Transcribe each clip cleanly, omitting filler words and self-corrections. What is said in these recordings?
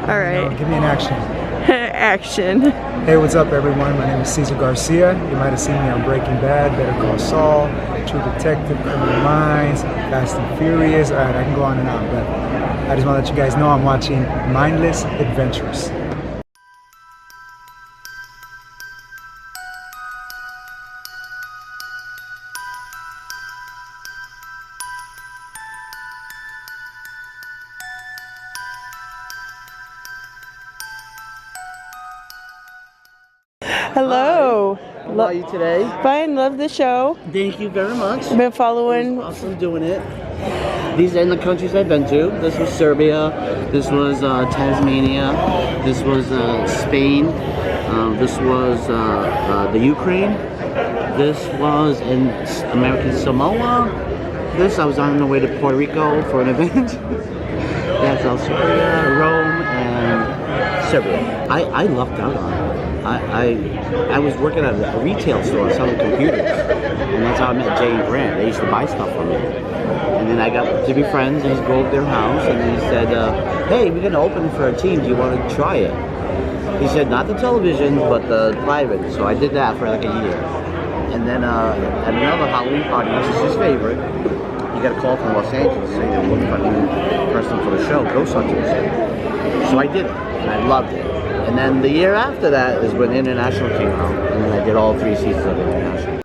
All right. Give me an action. Action. Hey, what's up, everyone? My name is Cesar Garcia. You might have seen me on Breaking Bad, Better Call Saul, True Detective, Criminal Minds, Fast and Furious. All right, I can go on and on, but I just want to let you guys know I'm watching Mindless Adventures. Hello. How are you today? Fine, love the show. Thank you very much. Been following. It was awesome doing it. These are the countries I've been to. This was Serbia. This was Tasmania. This was Spain. This was the Ukraine. This was in American Samoa. This, I was on the way to Puerto Rico for an event. That's Australia, Rome, and Serbia. I lucked out on it. I was working at a retail store selling computers, and that's how I met Jay and Grant. They used to buy stuff from me, and then I got to be friends. And he drove their house, and he said, "Hey, we're gonna open for a team. Do you want to try it?" He said, "Not the television, but the private." So I did that for like a year, and then at another Halloween party, which is his favorite, he got a call from Los Angeles saying they were looking for a new person for the show, Ghost Hunters. So I did it, and I loved it. And then the year after that is when International came out, and then I did all 3 seasons of International.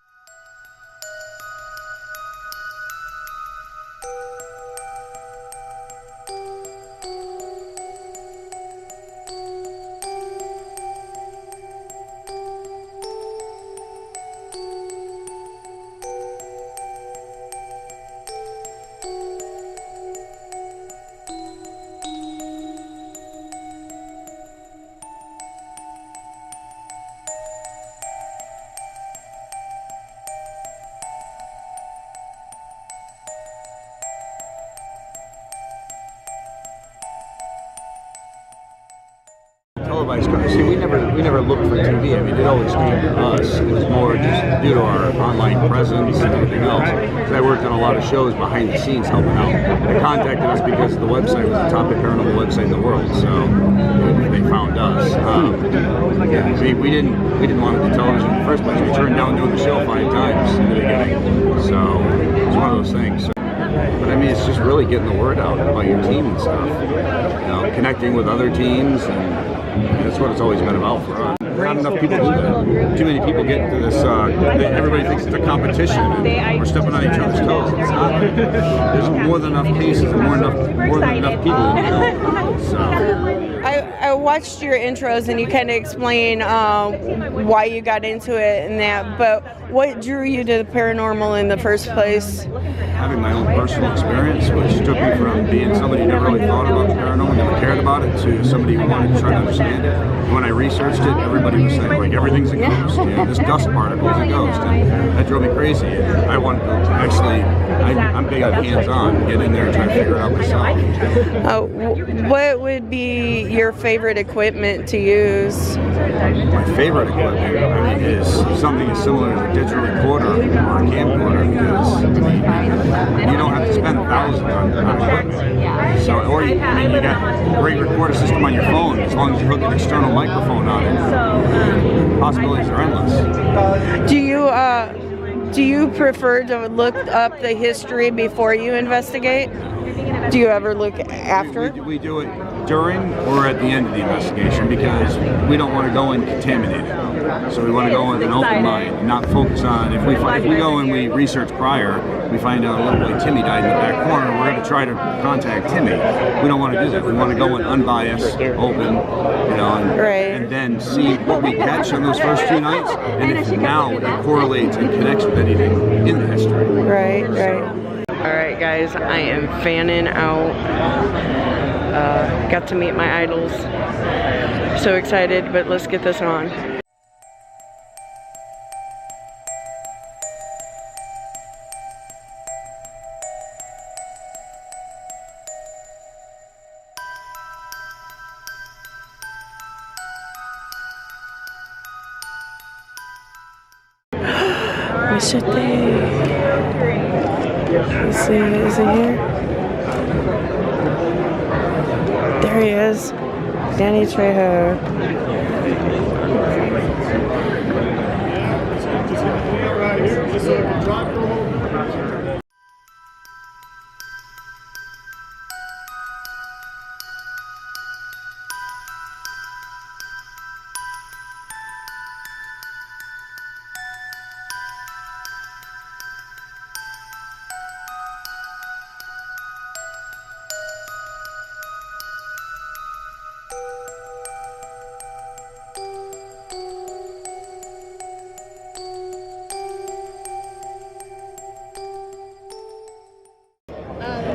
Televised coverage. See, we never looked for TV. I mean, it always came to us. It was more just due to our online presence and everything else. So I worked on a lot of shows behind the scenes helping out. They contacted us because the website was the top paranormal website in the world. So they found us. We didn't want to do television in the first place. We turned down doing the show 5 times in the beginning. So it's one of those things. But I mean, it's just really getting the word out about your team and stuff. You know, connecting with other teams, and that's what it's always been about for us. Not enough people do that. Too many people get into this. Everybody thinks it's a competition. And we're stepping on each other's toes. It's not. There's more than enough cases, and more than enough people to know. So. I watched your intros and you kind of explain why you got into it and that, but what drew you to the paranormal in the first place? Having my own personal experience, which took me from being somebody who never really thought about the paranormal, never cared about it, to somebody who wanted to try to understand it. When I researched it, everybody was saying, like, everything's a ghost. You know, this dust particle is a ghost. And that drove me crazy. And I wanted to actually, I'm big on hands-on, get in there and try to figure it out myself. What would be your favorite equipment to use? My favorite equipment, I mean, is something as similar as a digital recorder or a camcorder, because you don't have to spend $1,000 on equipment. So, or you got a great recorder system on your phone, as long as you hook an external microphone on it. Possibilities are endless. Do you prefer to look up the history before you investigate? Do you ever look after? We do it during or at the end of the investigation, because we don't want to go and contaminate it. So we want to go with an open mind and not focus on, if we go and we research prior, we find out a little boy Timmy died in the back corner, we're going to try to contact Timmy. We don't want to do that. We want to go in unbiased, open, you know, and then see what we catch on those first 2 nights, and if now it correlates and connects with anything in the history. Right. Alright guys, I am fanning out. Got to meet my idols. So excited, but let's get this on. Is it here? There he is. Danny Trejo.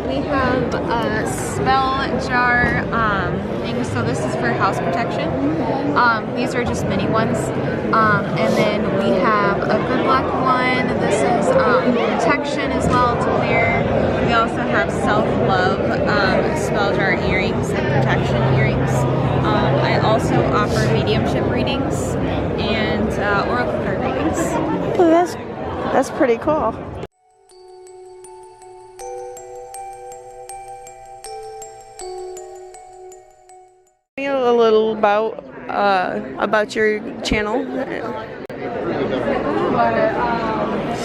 We have a spell jar thing, so this is for house protection. These are just mini ones. And then we have a good luck one. This is protection as well to wear. We also have self-love spell jar earrings and protection earrings. I also offer mediumship readings and oracle card readings. Oh, that's pretty cool. Tell me a little about your channel.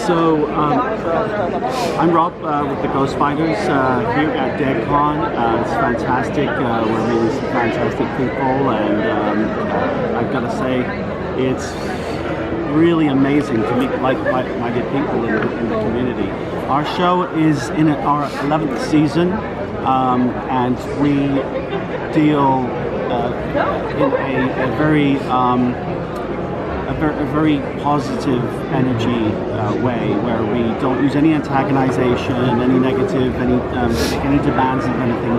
So, I'm Rob with the Ghost Fighters here at DeadCon. It's fantastic. We're meeting some fantastic people, and I've got to say, it's really amazing to meet like-minded people in the community. Our show is in our 11th season, and we deal in a very positive energy way, where we don't use any antagonization, any negative, any demands of anything.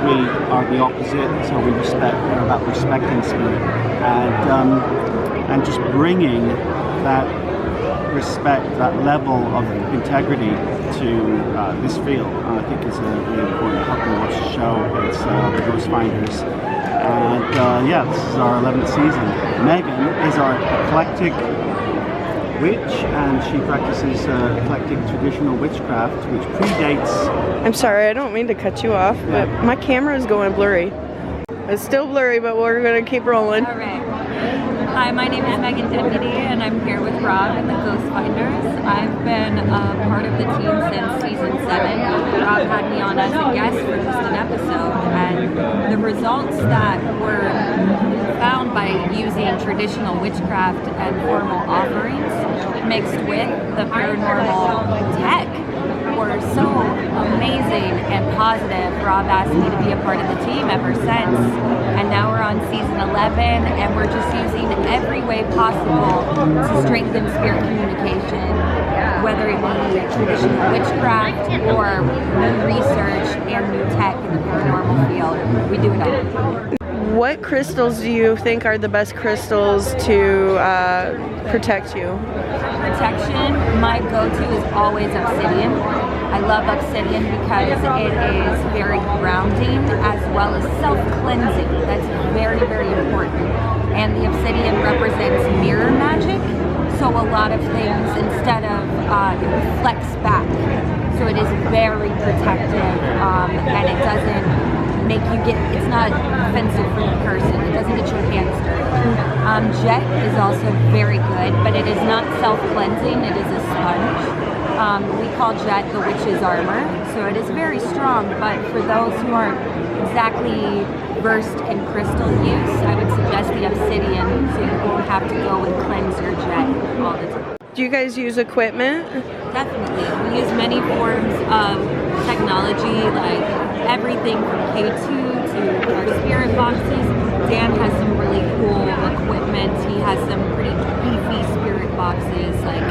We are the opposite, so we're about respecting spirit, and just bringing that respect, that level of integrity to this field. I think it's really important. I hope you watch the show. It's the Ghost Finders. And yeah, this is our 11th season. Megan is our eclectic witch, and she practices eclectic traditional witchcraft, which predates... I'm sorry, I don't mean to cut you off, but my camera is going blurry. It's still blurry, but we're going to keep rolling. All right. Hi, my name is Megan Deputy, and I'm here with Rob and the Ghost Finders. I've been part of the team since season 7. Rob had me on as a guest for just an episode, and the results that were found by using traditional witchcraft and formal offerings mixed with the paranormal tech were so amazing and positive. Rob asked me to be a part of the team ever since, and now we're on season 11, and we're just using every way possible to strengthen spirit communication, whether it be traditional witchcraft or new research and new tech in the paranormal field. We do it all. What crystals do you think are the best crystals to protect you? Protection, my go-to is always obsidian. I love obsidian because it is very grounding as well as self-cleansing. That's very, very important. And the obsidian represents mirror magic, so a lot of things, instead of, it reflects back. So it is very protective, and it doesn't make you it's not offensive for the person. It doesn't get your hands dirty. Jet is also very good, but it is not self-cleansing, it is a sponge. We call Jet the witch's armor, so it is very strong, but for those who aren't exactly versed in crystal use, I would suggest the obsidian, so you won't have to go and cleanse your Jet all the time. Do you guys use equipment? Definitely. We use many forms of technology, like everything from K2 to our spirit boxes. Dan has some really cool equipment. He has some pretty beefy spirit boxes, like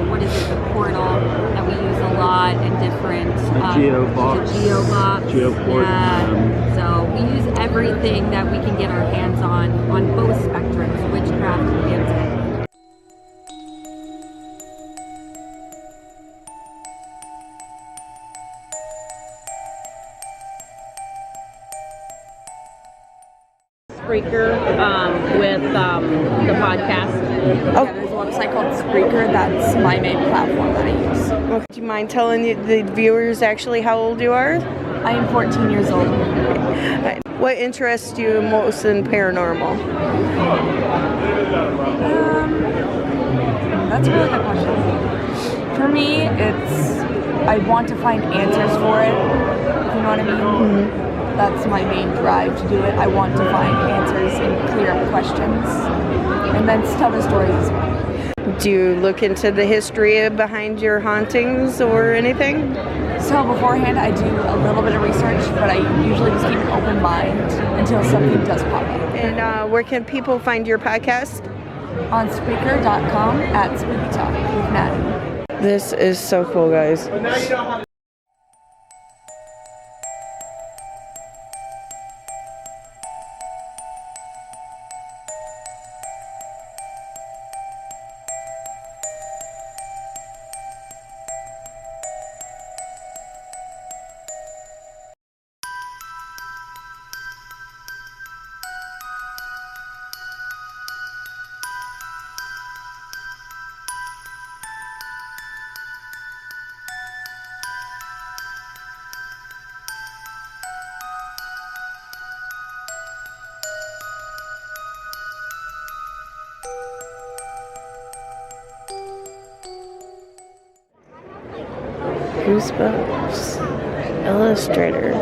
what is it, the portal that we use a lot, and different Geobox. The Geobox. Geoport. Yeah. So we use everything that we can get our hands on both spectrums, witchcraft and tech. Spreaker with the podcast. Oh. Yeah, there's a website called Spreaker. That's my main platform that I use. Okay. Do you mind telling the viewers actually how old you are? I am 14 years old. what interests you most in paranormal? That's a really good question. For me, I want to find answers for it, if you know what I mean. That's my main drive to do it. I want to find answers and clear up questions, and then tell the stories as well. Do you look into the history behind your hauntings or anything? So beforehand, I do a little bit of research, but I usually just keep an open mind until something does pop up. And where can people find your podcast? On Spreaker.com at Spooky Talk with Maddie. This is so cool, guys. Goosebumps Illustrator.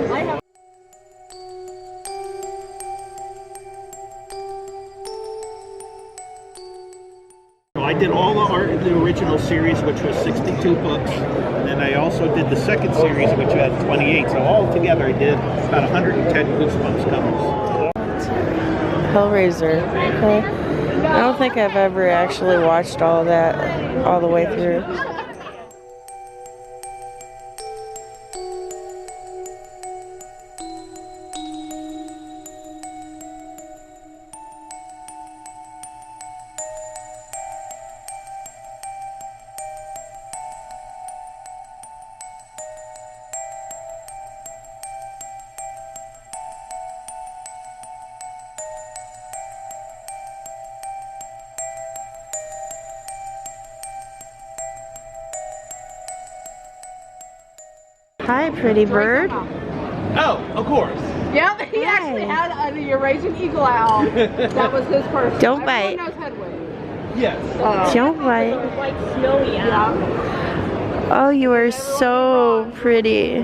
I did all the art in the original series, which was 62 books, and then I also did the second series, which had 28. So all together, I did about 110 Goosebumps covers. Hellraiser. Okay. I don't think I've ever actually watched all that all the way through. Hi, pretty bird. Oh, of course. Yeah, he actually had a Eurasian eagle owl. That was his person. Don't bite. Everyone knows Hedwig. Yes. Don't bite. Like snowy owl. Oh, you are so pretty.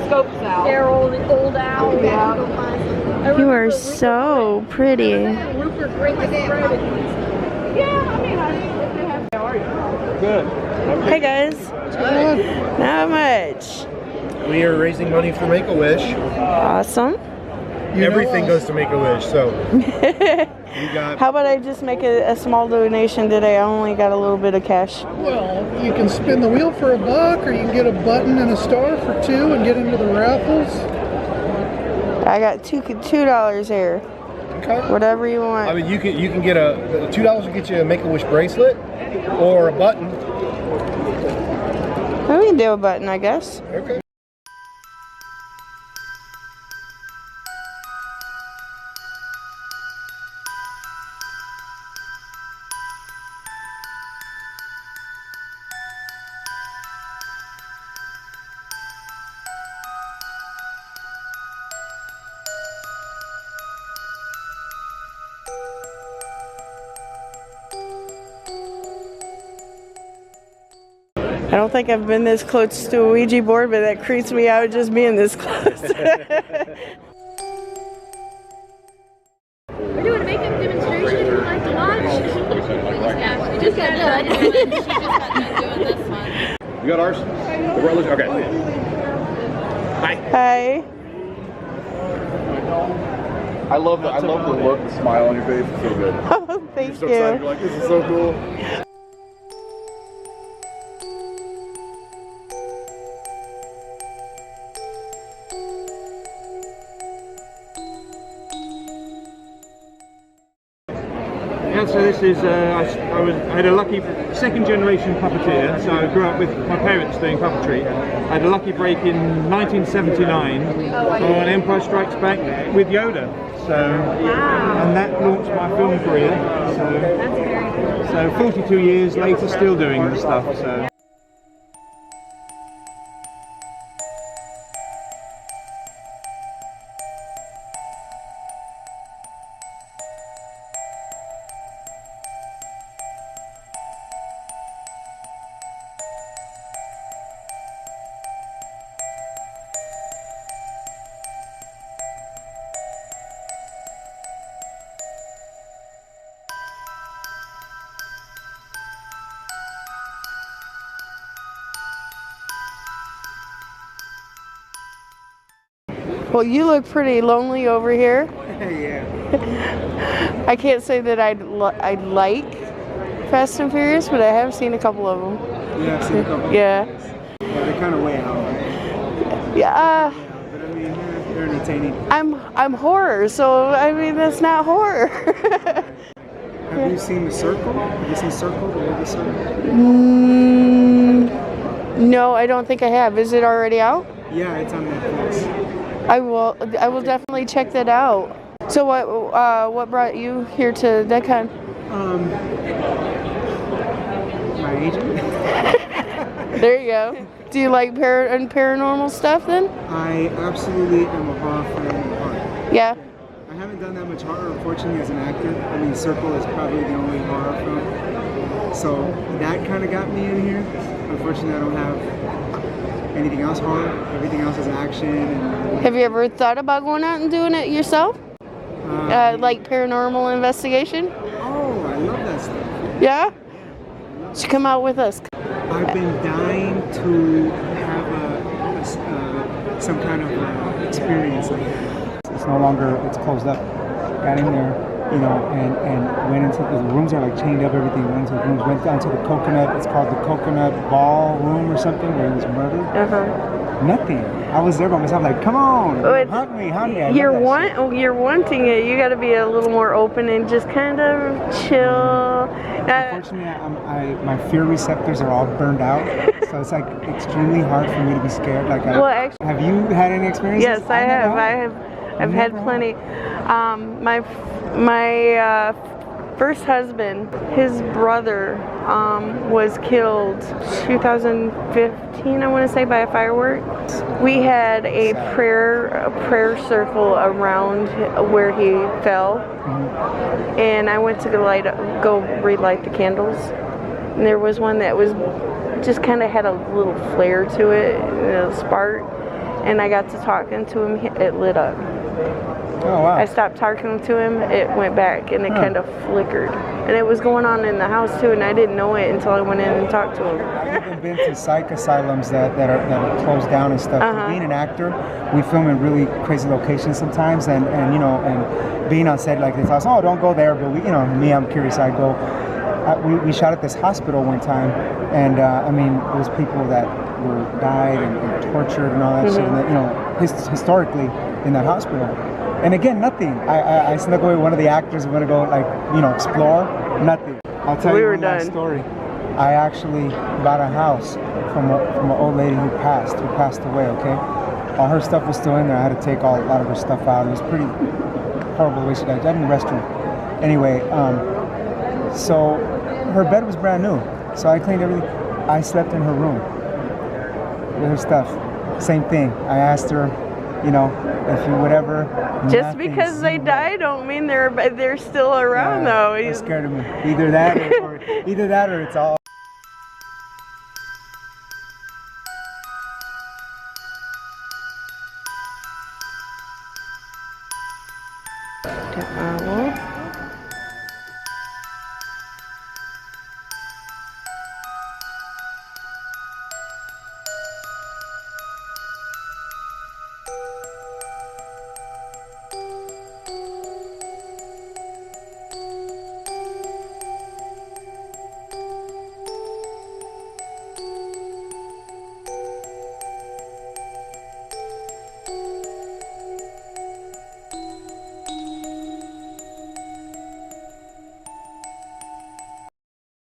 Scopes owl. They're old owl. Yeah. You are so pretty. Rupert Griggs. Yeah, I mean, how are you? Good. Hey guys. Not much. We are raising money for Make-A-Wish. Awesome. Everything goes to Make-A-Wish, so you got... How about I just make a small donation today? I only got a little bit of cash. Well, you can spin the wheel for $1, or you can get a button and a star for $2 and get into the raffles. I got $2 here. Okay. Whatever you want. I mean, you can get a $2 will get you a Make-A-Wish bracelet or a button. We can do a button, I guess. Okay. I don't think I've been this close to a Ouija board, but that creeps me out just being this close. We're doing a makeup demonstration if you'd like to watch. Yeah, she just got done doing this one. You got ours? Okay. Hi. Hi. I love the look, the smile on your face. It's so good. Oh, thank You're so excited. you. You're like, this is so cool. Yeah, so this is, I had a lucky second generation puppeteer, so I grew up with my parents doing puppetry. I had a lucky break in 1979 on Empire Strikes Back with Yoda. So, and that launched my film career. So 42 years later, still doing the stuff. So. Well, you look pretty lonely over here. Yeah. I can't say that I'd like Fast and Furious, but I have seen a couple of them. Yeah, I've seen a couple. Yeah. Yeah, they're kind of way out, right? Yeah. But I mean, they're entertaining. I'm horror, so I mean that's not horror. Have you seen The Circle? Have you seen Circle? The movie Circle? No, I don't think I have. Is it already out? Yeah, it's on Netflix. I will definitely check that out. So what brought you here to DECCON? My agent. There you go. Do you like paranormal stuff then? I absolutely am a horror fan at heart. Yeah. I haven't done that much horror, unfortunately, as an actor. I mean, Circle is probably the only horror film. So that kind of got me in here. Unfortunately, I don't have anything else horror. Everything else is action. And Have you ever thought about going out and doing it yourself? Like paranormal investigation? Oh, I love that stuff. Yeah? You should come out with us. I've been dying to have some kind of experience like that. It's no longer, it's closed up. Got in there, you know, and went into the rooms are like chained up, everything. Went into the rooms, went down to the coconut. It's called the Coconut Ballroom or something, where he was murdered. Nothing. I was there by myself, like, come on, hunt me. You're wanting it. You got to be a little more open and just kind of chill. Unfortunately, my fear receptors are all burned out, so it's like extremely hard for me to be scared. Like, have you had any experiences? Yes, I have. I've had plenty. My first husband, his brother was killed 2015, I want to say, by a firework. We had a prayer circle around where he fell, and I went to go relight the candles, and there was one that was just kind of had a little flare to it, a spark, and I got to talking to him. It lit up. Oh, wow. I stopped talking to him, it went back, and it kind of flickered. And it was going on in the house too, and I didn't know it until I went in and talked to him. I've even been to psych asylums that are closed down and stuff. Being an actor, we film in really crazy locations sometimes, and you know, and being on set, like they tell us, oh, don't go there, but we, you know, me, I'm curious, I go. We shot at this hospital one time, and I mean, it was people that were died and tortured and all that shit, and that, you know, historically in that hospital. And again, nothing. I snuck away one of the actors. Want to go, like, you know, explore. Nothing. I'll tell you one last story. I actually bought a house from an old lady who passed away. Okay, all her stuff was still in there. I had to take a lot of her stuff out. It was pretty horrible the way she died. Died in the restroom. Anyway, so her bed was brand new. So I cleaned everything. I slept in her room with her stuff. Same thing. I asked her, you know, if you whatever. Just because they die don't mean they're still around, though. It scared me. Either that or it's all. Well,